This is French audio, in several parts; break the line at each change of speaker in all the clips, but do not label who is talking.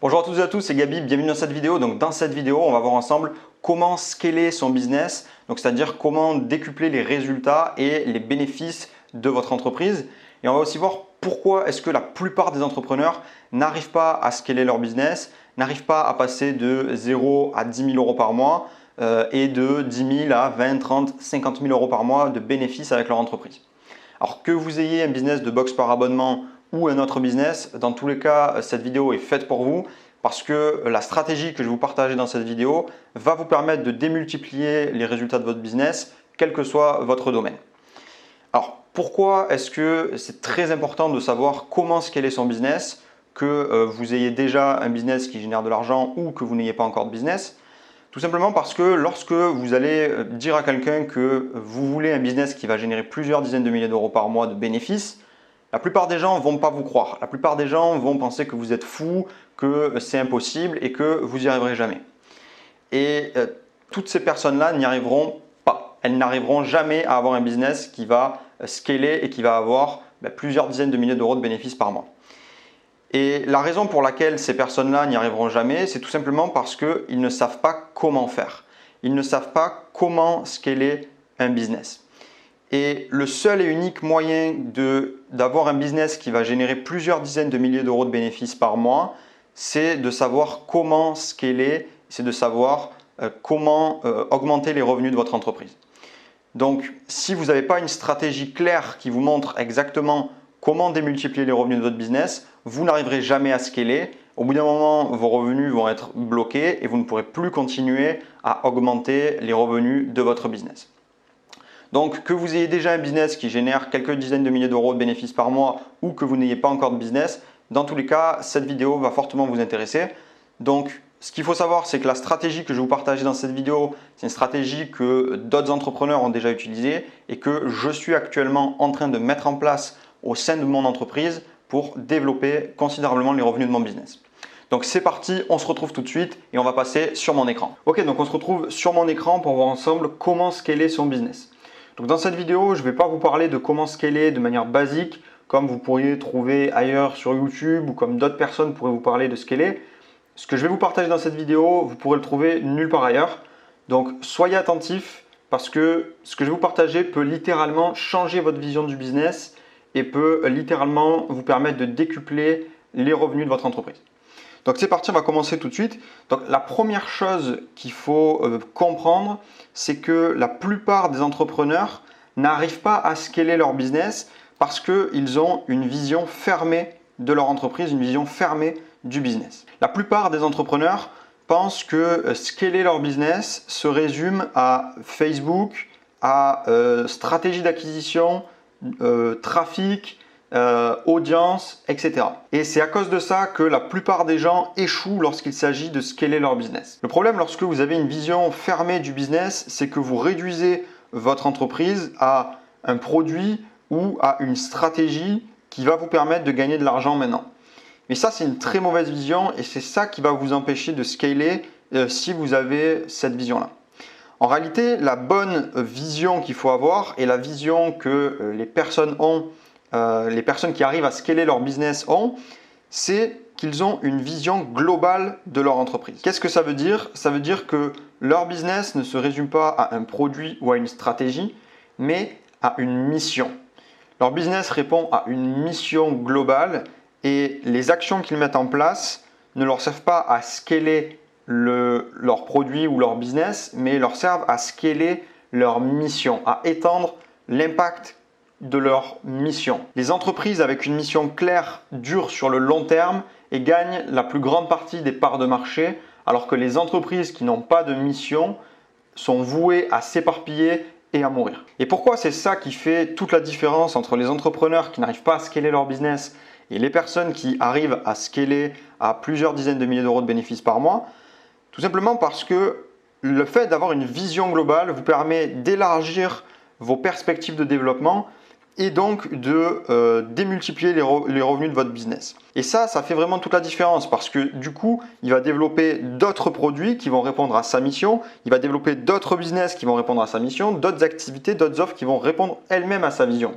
Bonjour à toutes et à tous, c'est Gabi, bienvenue dans cette vidéo. Donc dans cette vidéo, on va voir ensemble comment scaler son business, donc c'est-à-dire comment décupler les résultats et les bénéfices de votre entreprise. Et on va aussi voir pourquoi est-ce que la plupart des entrepreneurs n'arrivent pas à scaler leur business, n'arrivent pas à passer de 0 à 10 000 euros par mois et de 10 000 à 20, 30, 50 000 euros par mois de bénéfices avec leur entreprise. Alors que vous ayez un business de box par abonnement ou un autre business, dans tous les cas, cette vidéo est faite pour vous parce que la stratégie que je vais vous partager dans cette vidéo va vous permettre de démultiplier les résultats de votre business, quel que soit votre domaine. Alors, pourquoi est-ce que c'est très important de savoir comment scaler son business, que vous ayez déjà un business qui génère de l'argent ou que vous n'ayez pas encore de business? Tout simplement parce que lorsque vous allez dire à quelqu'un que vous voulez un business qui va générer plusieurs dizaines de milliers d'euros par mois de bénéfices, la plupart des gens ne vont pas vous croire. La plupart des gens vont penser que vous êtes fou, que c'est impossible et que vous n'y arriverez jamais. Et toutes ces personnes-là n'y arriveront pas. Elles n'arriveront jamais à avoir un business qui va scaler et qui va avoir plusieurs dizaines de milliers d'euros de bénéfices par mois. Et la raison pour laquelle ces personnes-là n'y arriveront jamais, c'est tout simplement parce qu'ils ne savent pas comment faire. Ils ne savent pas comment scaler un business. Et le seul et unique moyen d'avoir un business qui va générer plusieurs dizaines de milliers d'euros de bénéfices par mois, c'est de savoir comment scaler, c'est de savoir comment augmenter les revenus de votre entreprise. Donc, si vous n'avez pas une stratégie claire qui vous montre exactement comment démultiplier les revenus de votre business, vous n'arriverez jamais à scaler. Au bout d'un moment, vos revenus vont être bloqués et vous ne pourrez plus continuer à augmenter les revenus de votre business. Donc, que vous ayez déjà un business qui génère quelques dizaines de milliers d'euros de bénéfices par mois ou que vous n'ayez pas encore de business, dans tous les cas, cette vidéo va fortement vous intéresser. Donc, ce qu'il faut savoir, c'est que la stratégie que je vais vous partager dans cette vidéo, c'est une stratégie que d'autres entrepreneurs ont déjà utilisée et que je suis actuellement en train de mettre en place au sein de mon entreprise pour développer considérablement les revenus de mon business. Donc c'est parti, on se retrouve tout de suite et on va passer sur mon écran. Ok, donc on se retrouve sur mon écran pour voir ensemble comment scaler son business. Donc dans cette vidéo, je ne vais pas vous parler de comment scaler de manière basique, comme vous pourriez trouver ailleurs sur YouTube ou comme d'autres personnes pourraient vous parler de scaler. Ce que je vais vous partager dans cette vidéo, vous pourrez le trouver nulle part ailleurs. Donc soyez attentifs parce que ce que je vais vous partager peut littéralement changer votre vision du business et peut littéralement vous permettre de décupler les revenus de votre entreprise. Donc c'est parti, on va commencer tout de suite. Donc la première chose qu'il faut comprendre, c'est que la plupart des entrepreneurs n'arrivent pas à scaler leur business parce qu'ils ont une vision fermée de leur entreprise, une vision fermée du business. La plupart des entrepreneurs pensent que scaler leur business se résume à Facebook, à stratégie d'acquisition, trafic, audience, etc. Et c'est à cause de ça que la plupart des gens échouent lorsqu'il s'agit de scaler leur business. Le problème lorsque vous avez une vision fermée du business, c'est que vous réduisez votre entreprise à un produit ou à une stratégie qui va vous permettre de gagner de l'argent maintenant. Mais ça, c'est une très mauvaise vision et c'est ça qui va vous empêcher de scaler si vous avez cette vision-là. En réalité, la bonne vision qu'il faut avoir et la vision que les personnes ont, les personnes qui arrivent à scaler leur business ont, c'est qu'ils ont une vision globale de leur entreprise. Qu'est-ce que ça veut dire? Ça veut dire que leur business ne se résume pas à un produit ou à une stratégie, mais à une mission. Leur business répond à une mission globale et les actions qu'ils mettent en place ne leur servent pas à scaler leur produit ou leur business, mais leur servent à scaler leur mission, à étendre l'impact de leur mission. Les entreprises avec une mission claire durent sur le long terme et gagnent la plus grande partie des parts de marché, alors que les entreprises qui n'ont pas de mission sont vouées à s'éparpiller et à mourir. Et pourquoi c'est ça qui fait toute la différence entre les entrepreneurs qui n'arrivent pas à scaler leur business et les personnes qui arrivent à scaler à plusieurs dizaines de milliers d'euros de bénéfices par mois? Tout simplement parce que le fait d'avoir une vision globale vous permet d'élargir vos perspectives de développement et donc de démultiplier les revenus de votre business. Et ça fait vraiment toute la différence parce que du coup, il va développer d'autres produits qui vont répondre à sa mission, il va développer d'autres business qui vont répondre à sa mission, d'autres activités, d'autres offres qui vont répondre elles-mêmes à sa vision.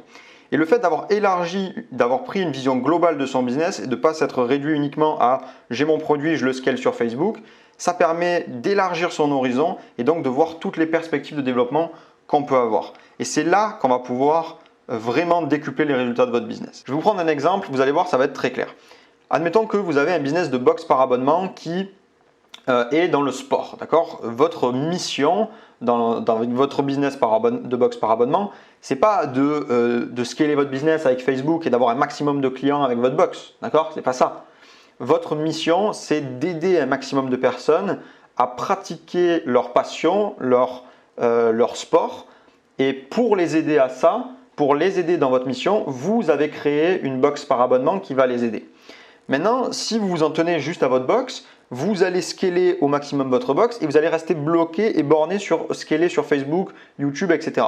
Et le fait d'avoir élargi, d'avoir pris une vision globale de son business et de ne pas s'être réduit uniquement à j'ai mon produit, je le scale sur Facebook, ça permet d'élargir son horizon et donc de voir toutes les perspectives de développement qu'on peut avoir. Et c'est là qu'on va pouvoir vraiment décupler les résultats de votre business. Je vais vous prendre un exemple, vous allez voir, ça va être très clair. Admettons que vous avez un business de box par abonnement qui est dans le sport, d'accord? Votre mission dans votre business de box par abonnement, c'est pas de scaler votre business avec Facebook et d'avoir un maximum de clients avec votre box, d'accord? C'est pas ça. Votre mission, c'est d'aider un maximum de personnes à pratiquer leur passion, leur sport. Et pour les aider à ça, pour les aider dans votre mission, vous avez créé une box par abonnement qui va les aider. Maintenant, si vous vous en tenez juste à votre box, vous allez scaler au maximum votre box et vous allez rester bloqué et borné sur scaler sur Facebook, YouTube, etc.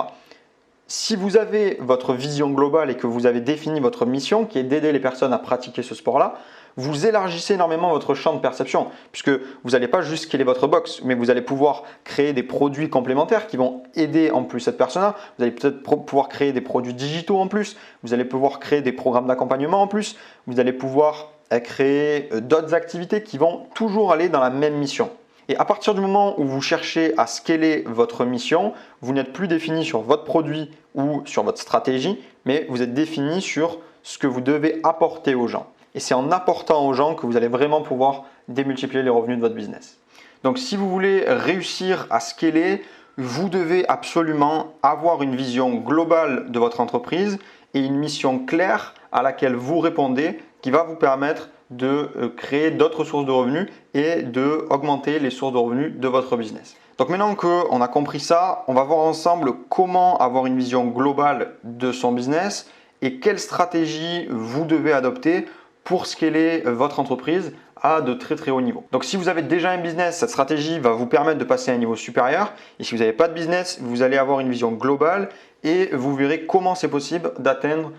Si vous avez votre vision globale et que vous avez défini votre mission qui est d'aider les personnes à pratiquer ce sport-là, vous élargissez énormément votre champ de perception puisque vous n'allez pas juste scaler votre box, mais vous allez pouvoir créer des produits complémentaires qui vont aider en plus cette personne-là. Vous allez peut-être pouvoir créer des produits digitaux en plus, vous allez pouvoir créer des programmes d'accompagnement en plus, vous allez pouvoir créer d'autres activités qui vont toujours aller dans la même mission. Et à partir du moment où vous cherchez à scaler votre mission, vous n'êtes plus défini sur votre produit ou sur votre stratégie, mais vous êtes défini sur ce que vous devez apporter aux gens. Et c'est en apportant aux gens que vous allez vraiment pouvoir démultiplier les revenus de votre business. Donc si vous voulez réussir à scaler, vous devez absolument avoir une vision globale de votre entreprise et une mission claire à laquelle vous répondez qui va vous permettre de créer d'autres sources de revenus et d'augmenter les sources de revenus de votre business. Donc maintenant qu'on a compris ça, on va voir ensemble comment avoir une vision globale de son business et quelle stratégie vous devez adopter pour scaler votre entreprise à de très très hauts niveaux. Donc si vous avez déjà un business, cette stratégie va vous permettre de passer à un niveau supérieur. Et si vous n'avez pas de business, vous allez avoir une vision globale et vous verrez comment c'est possible d'atteindre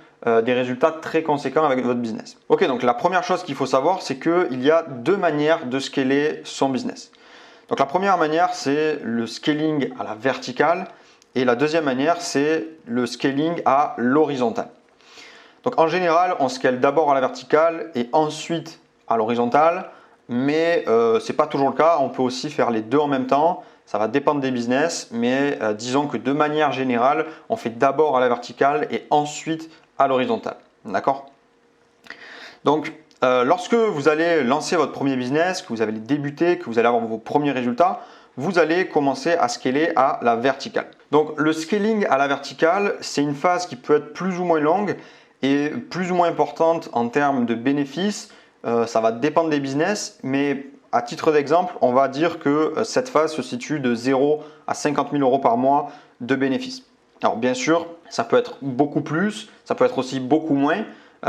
des résultats très conséquents avec votre business. Ok, donc la première chose qu'il faut savoir, c'est qu'il y a deux manières de scaler son business. Donc la première manière, c'est le scaling à la verticale et la deuxième manière, c'est le scaling à l'horizontale. Donc en général, on scale d'abord à la verticale et ensuite à l'horizontale, mais ce n'est pas toujours le cas. On peut aussi faire les deux en même temps. Ça va dépendre des business, mais disons que de manière générale, on fait d'abord à la verticale et ensuite à l'horizontale. D'accord? Donc, lorsque vous allez lancer votre premier business, que vous allez débuter, que vous allez avoir vos premiers résultats, vous allez commencer à scaler à la verticale. Donc, le scaling à la verticale, c'est une phase qui peut être plus ou moins longue et plus ou moins importante en termes de bénéfices. Ça va dépendre des business, mais à titre d'exemple, on va dire que cette phase se situe de 0 à 50 000 euros par mois de bénéfices. Alors bien sûr, ça peut être beaucoup plus, ça peut être aussi beaucoup moins.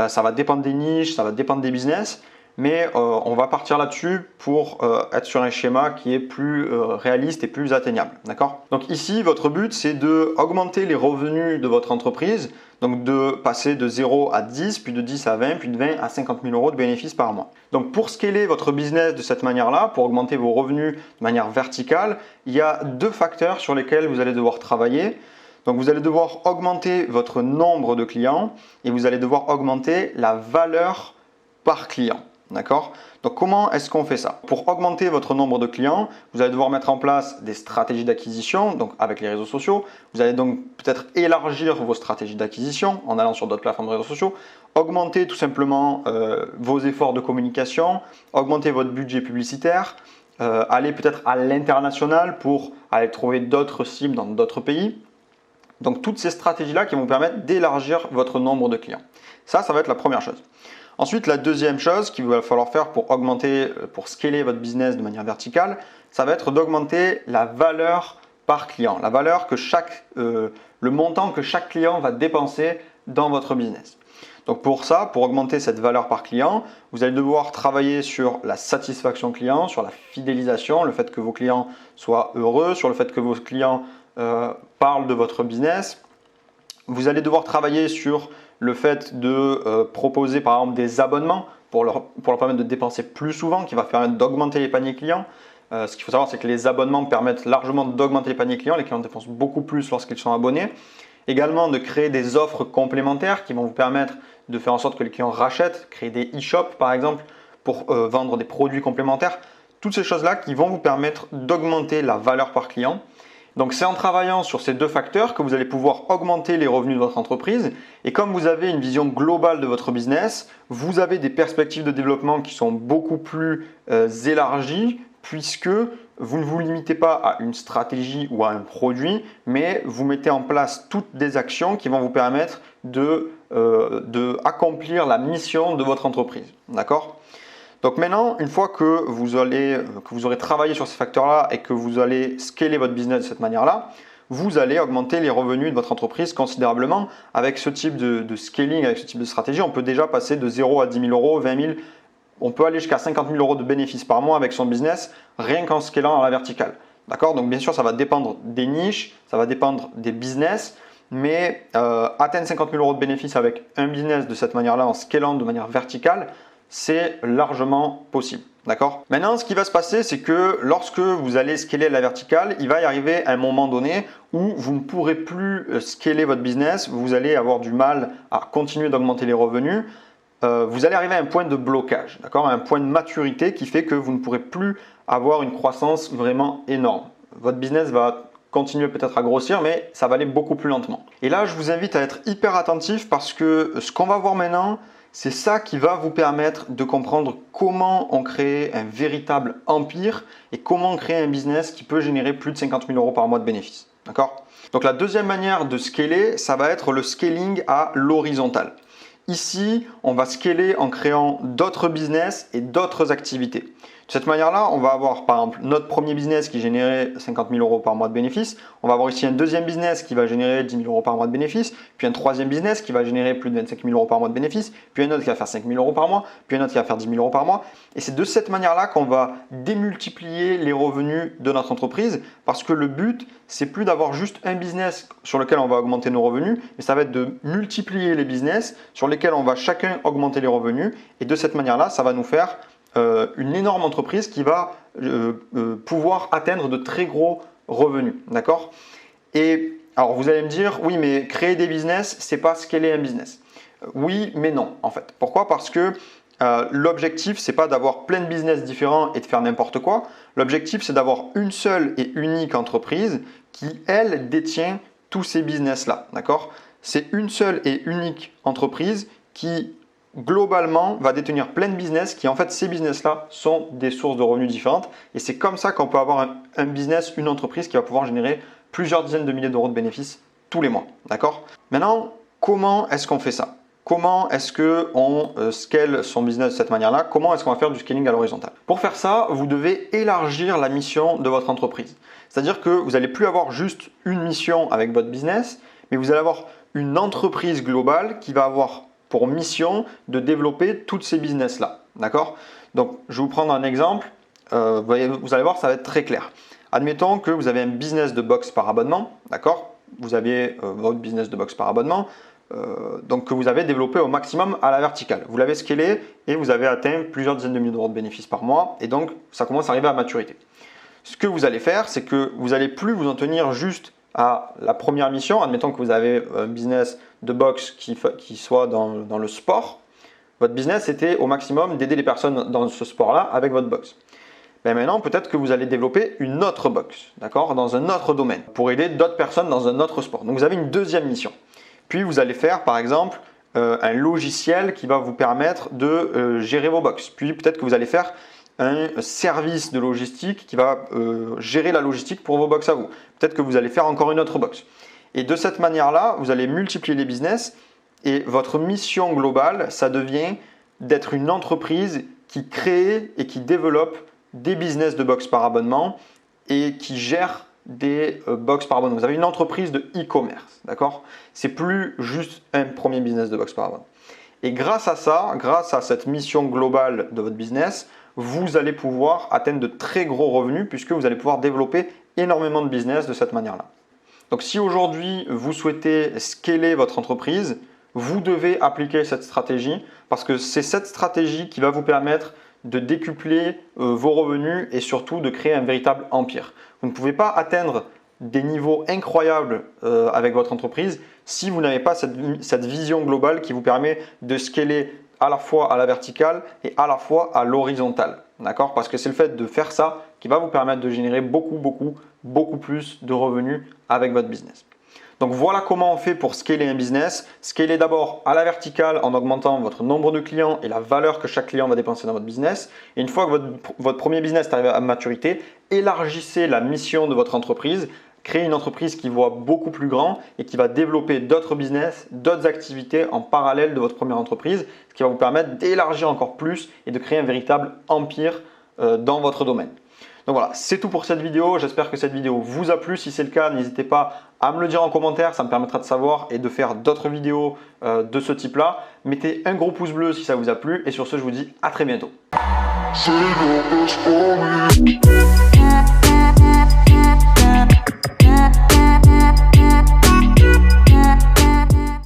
Ça va dépendre des niches, ça va dépendre des business, mais on va partir là-dessus pour être sur un schéma qui est plus réaliste et plus atteignable. D'accord? Donc ici, votre but, c'est d'augmenter les revenus de votre entreprise, donc de passer de 0 à 10, puis de 10 à 20, puis de 20 à 50 000 euros de bénéfices par mois. Donc pour scaler votre business de cette manière-là, pour augmenter vos revenus de manière verticale, il y a deux facteurs sur lesquels vous allez devoir travailler. Donc vous allez devoir augmenter votre nombre de clients et vous allez devoir augmenter la valeur par client. D'accord? Donc comment est-ce qu'on fait ça? Pour augmenter votre nombre de clients, vous allez devoir mettre en place des stratégies d'acquisition, donc avec les réseaux sociaux. Vous allez donc peut-être élargir vos stratégies d'acquisition en allant sur d'autres plateformes de réseaux sociaux, augmenter tout simplement vos efforts de communication, augmenter votre budget publicitaire, aller peut-être à l'international pour aller trouver d'autres cibles dans d'autres pays. Donc toutes ces stratégies-là qui vont vous permettre d'élargir votre nombre de clients. Ça va être la première chose. Ensuite, la deuxième chose qu'il va falloir faire pour scaler votre business de manière verticale, ça va être d'augmenter la valeur par client, la valeur que le montant que chaque client va dépenser dans votre business. Donc pour ça, pour augmenter cette valeur par client, vous allez devoir travailler sur la satisfaction client, sur la fidélisation, le fait que vos clients soient heureux, sur le fait que vos clients parlent de votre business. Vous allez devoir travailler sur le fait de proposer par exemple des abonnements pour leur permettre de dépenser plus souvent, qui va permettre d'augmenter les paniers clients. Ce qu'il faut savoir, c'est que les abonnements permettent largement d'augmenter les paniers clients. Les clients dépensent beaucoup plus lorsqu'ils sont abonnés. Également de créer des offres complémentaires qui vont vous permettre de faire en sorte que les clients rachètent, créer des e-shops par exemple pour vendre des produits complémentaires. Toutes ces choses-là qui vont vous permettre d'augmenter la valeur par client. Donc c'est en travaillant sur ces deux facteurs que vous allez pouvoir augmenter les revenus de votre entreprise. Et comme vous avez une vision globale de votre business, vous avez des perspectives de développement qui sont beaucoup plus élargies puisque vous ne vous limitez pas à une stratégie ou à un produit, mais vous mettez en place toutes des actions qui vont vous permettre de accomplir la mission de votre entreprise. D'accord ? Donc maintenant, une fois que vous aurez travaillé sur ces facteurs-là et que vous allez scaler votre business de cette manière-là, vous allez augmenter les revenus de votre entreprise considérablement. Avec ce type de scaling, avec ce type de stratégie, on peut déjà passer de 0 à 10 000 euros, 20 000, on peut aller jusqu'à 50 000 euros de bénéfices par mois avec son business, rien qu'en scalant à la verticale. D'accord ? Donc bien sûr, ça va dépendre des niches, ça va dépendre des business, mais atteindre 50 000 euros de bénéfices avec un business de cette manière-là, en scalant de manière verticale, c'est largement possible. D'accord ? Maintenant, ce qui va se passer, c'est que lorsque vous allez scaler la verticale, il va y arriver un moment donné où vous ne pourrez plus scaler votre business, vous allez avoir du mal à continuer d'augmenter les revenus. Vous allez arriver à un point de blocage, d'accord ? Un point de maturité qui fait que vous ne pourrez plus avoir une croissance vraiment énorme. Votre business va continuer peut-être à grossir, mais ça va aller beaucoup plus lentement. Et là, je vous invite à être hyper attentif parce que ce qu'on va voir maintenant, c'est ça qui va vous permettre de comprendre comment on crée un véritable empire et comment créer un business qui peut générer plus de 50 000 euros par mois de bénéfices. D'accord ? Donc la deuxième manière de scaler, ça va être le scaling à l'horizontale. Ici, on va scaler en créant d'autres business et d'autres activités. De cette manière-là, on va avoir par exemple notre premier business qui générait 50 000 euros par mois de bénéfices. On va avoir ici un deuxième business qui va générer 10 000 euros par mois de bénéfices. Puis un troisième business qui va générer plus de 25 000 euros par mois de bénéfices. Puis un autre qui va faire 5 000 euros par mois. Puis un autre qui va faire 10 000 euros par mois. Et c'est de cette manière-là qu'on va démultiplier les revenus de notre entreprise parce que le but, c'est plus d'avoir juste un business sur lequel on va augmenter nos revenus, mais ça va être de multiplier les business sur lesquels on va chacun augmenter les revenus. Et de cette manière-là, ça va nous faire une énorme entreprise qui va pouvoir atteindre de très gros revenus. D'accord ? Et alors vous allez me dire, oui, mais créer des business, c'est pas scaler un business. Oui, mais non, en fait. Pourquoi ? Parce que l'objectif, c'est pas d'avoir plein de business différents et de faire n'importe quoi. L'objectif, c'est d'avoir une seule et unique entreprise qui, elle, détient tous ces business-là. D'accord ? C'est une seule et unique entreprise qui globalement va détenir plein de business qui en fait ces business là sont des sources de revenus différentes et c'est comme ça qu'on peut avoir un business, une entreprise qui va pouvoir générer plusieurs dizaines de milliers d'euros de bénéfices tous les mois. D'accord ? Maintenant, comment est-ce qu'on fait ça ? Comment est-ce qu'on scale son business de cette manière-là ? Comment est-ce qu'on va faire du scaling à l'horizontale ? Pour faire ça, vous devez élargir la mission de votre entreprise. C'est-à-dire que vous n'allez plus avoir juste une mission avec votre business, mais vous allez avoir une entreprise globale qui va avoir pour mission de développer toutes ces business-là. D'accord ? Donc, je vais vous prendre un exemple. Vous allez voir, ça va être très clair. Admettons que vous avez un business de box par abonnement. D'accord ? Vous avez votre business de box par abonnement. Donc, que vous avez développé au maximum à la verticale. Vous l'avez scalé et vous avez atteint plusieurs dizaines de milliers d'euros de bénéfices par mois. Et donc, ça commence à arriver à maturité. Ce que vous allez faire, c'est que vous n'allez plus vous en tenir juste à la première mission. Admettons que vous avez un business de boxe qui soit dans le sport. Votre business était au maximum d'aider les personnes dans ce sport-là avec votre boxe. Mais maintenant, peut-être que vous allez développer une autre boxe, d'accord, dans un autre domaine, pour aider d'autres personnes dans un autre sport. Donc vous avez une deuxième mission. Puis vous allez faire, par exemple, un logiciel qui va vous permettre de gérer vos boxes. Puis peut-être que vous allez faire un service de logistique qui va gérer la logistique pour vos box à vous. Peut-être que vous allez faire encore une autre box. Et de cette manière-là, vous allez multiplier les business et votre mission globale, ça devient d'être une entreprise qui crée et qui développe des business de box par abonnement et qui gère des box par abonnement. Vous avez une entreprise de e-commerce, d'accord ? C'est plus juste un premier business de box par abonnement. Et grâce à ça, grâce à cette mission globale de votre business, vous allez pouvoir atteindre de très gros revenus puisque vous allez pouvoir développer énormément de business de cette manière-là. Donc si aujourd'hui vous souhaitez scaler votre entreprise, vous devez appliquer cette stratégie parce que c'est cette stratégie qui va vous permettre de décupler vos revenus et surtout de créer un véritable empire. Vous ne pouvez pas atteindre des niveaux incroyables avec votre entreprise si vous n'avez pas cette vision globale qui vous permet de scaler à la fois à la verticale et à la fois à l'horizontale. D'accord? Parce que c'est le fait de faire ça qui va vous permettre de générer beaucoup plus de revenus avec votre business. Donc voilà comment on fait pour scaler un business. Scaler d'abord à la verticale en augmentant votre nombre de clients et la valeur que chaque client va dépenser dans votre business. Et une fois que votre premier business est arrivé à maturité, élargissez la mission de votre entreprise. Créez une entreprise qui voit beaucoup plus grand et qui va développer d'autres business, d'autres activités en parallèle de votre première entreprise, ce qui va vous permettre d'élargir encore plus et de créer un véritable empire dans votre domaine. Donc voilà, c'est tout pour cette vidéo. J'espère que cette vidéo vous a plu. Si c'est le cas, n'hésitez pas à me le dire en commentaire. Ça me permettra de savoir et de faire d'autres vidéos de ce type-là. Mettez un gros pouce bleu si ça vous a plu. Et sur ce, je vous dis à très bientôt.